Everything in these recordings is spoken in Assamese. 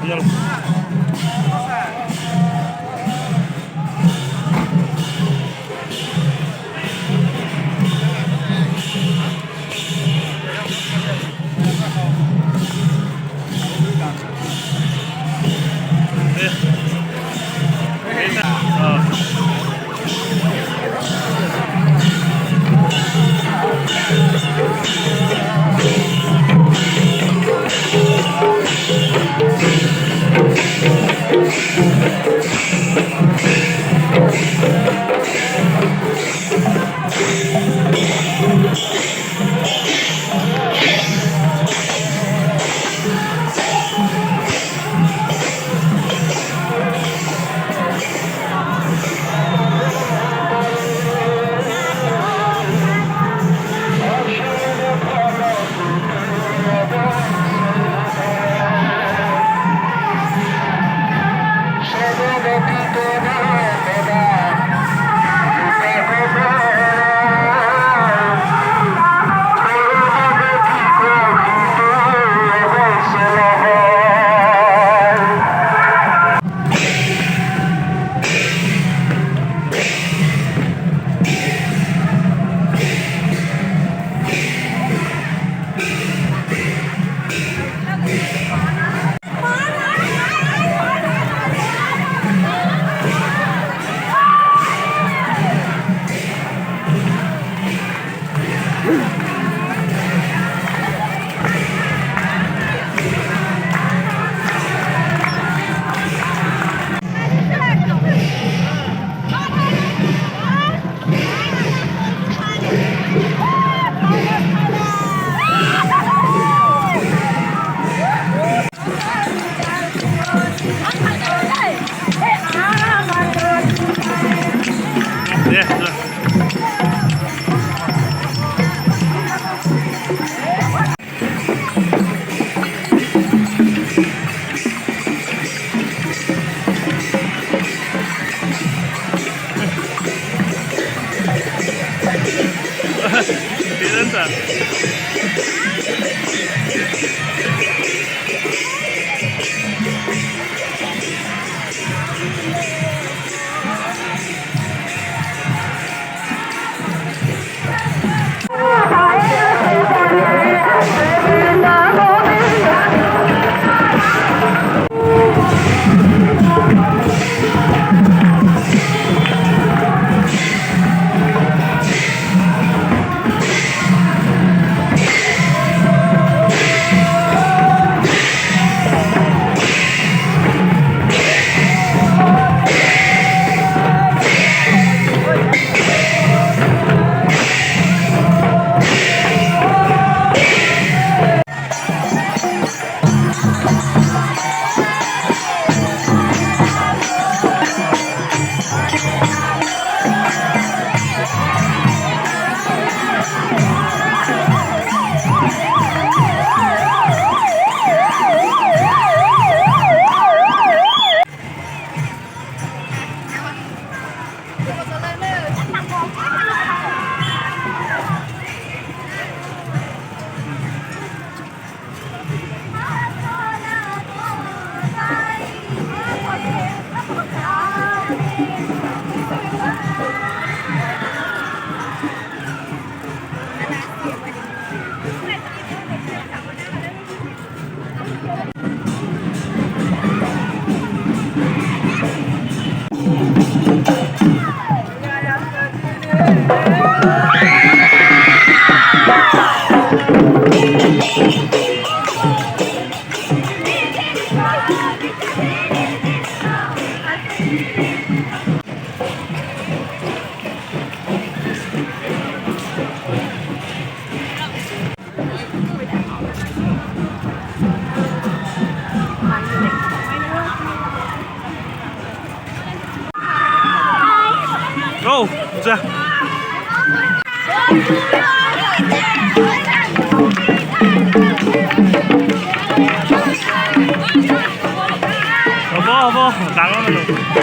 안녕. 네. 괜찮다. 고! 자! 여보 나가면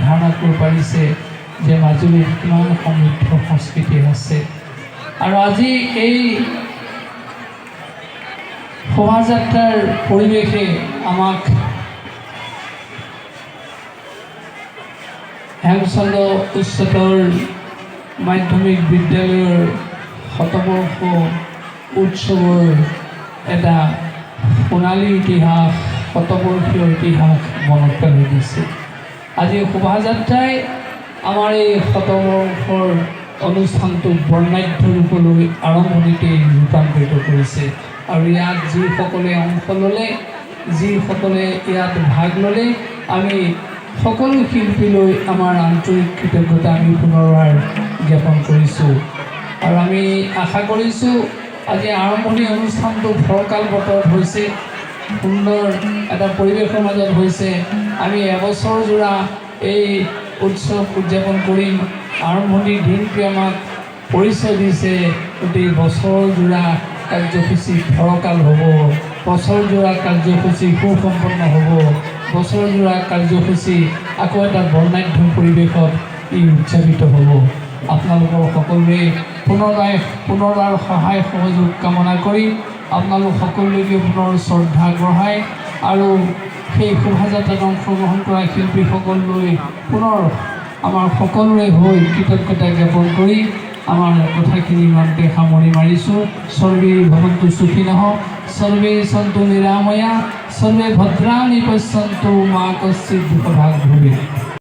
ধাৰণা কৰিব পাৰিছে যে মাজুলীত কিমান সমৃদ্ধ সংস্কৃতি আছে। আৰু আজি এই শোভাযাত্ৰাৰ পৰিৱেশে আমাক হেমচন্দ্ৰ উচ্চতৰ মাধ্যমিক বিদ্যালয়ৰ শতবৰ্ষ উৎসৱৰ এটা সোণালী ইতিহাস, শতবৰ্ষীয় ইতিহাস মনত পেলাই দিছে। আজি শোভাযাত্ৰাই আমাৰ এই শতবৰ্ষৰ অনুষ্ঠানটো বৰ্ণাঢ্য ৰূপলৈ আৰম্ভণিতে ৰূপান্তৰিত কৰিছে। আৰু ইয়াত যিসকলে অংশ ল'লে, যিসকলে ইয়াত ভাগ ল'লে, আমি সকলো শিল্পীলৈ আমাৰ আন্তৰিক কৃতজ্ঞতা আমি পুনৰবাৰ জ্ঞাপন কৰিছোঁ। আৰু আমি আশা কৰিছোঁ আজি আৰম্ভণি অনুষ্ঠানটো ফৰকাল বতৰত হৈছে, সুন্দৰ এটা পৰিৱেশৰ মাজত হৈছে। আমি এবছৰজোৰা এই উৎসৱ উদযাপন কৰিম। আৰম্ভণিৰ দিনটোৱে আমাক পৰিচয় দিছে গোটেই বছৰজোৰা কাৰ্যসূচী ফৰকাল হ'ব, বছৰজোৰা কাৰ্যসূচী সুসম্পন্ন হ'ব, বছৰজোৰা কাৰ্যসূচী আকৌ এটা বৰ্ণাঢ্য পৰিৱেশত ই উদযাপিত হ'ব। আপোনালোকৰ সকলোৱে পুনৰবাৰ সহায় সহযোগ কামনা কৰি আপোনালোক সকলোলৈকে পুনৰ শ্ৰদ্ধা আগবঢ়াই আৰু সেই শোভাযাত্ৰাত অংশগ্ৰহণ কৰা শিল্পীসকললৈ পুনৰ আমাৰ সকলোৰে হৈ কৃতজ্ঞতা জ্ঞাপন কৰি আমাৰ কথাখিনি ইমানতে সামৰি মাৰিছোঁ। সৰ্বে ভৱন্তু সুখিনঃ, সৰ্বে সন্তু নিৰাময়া, সৰ্বে ভদ্ৰাণি পশ্যন্তু মা কশ্চিৎ দুঃখভাগ্ ভৱেৎ।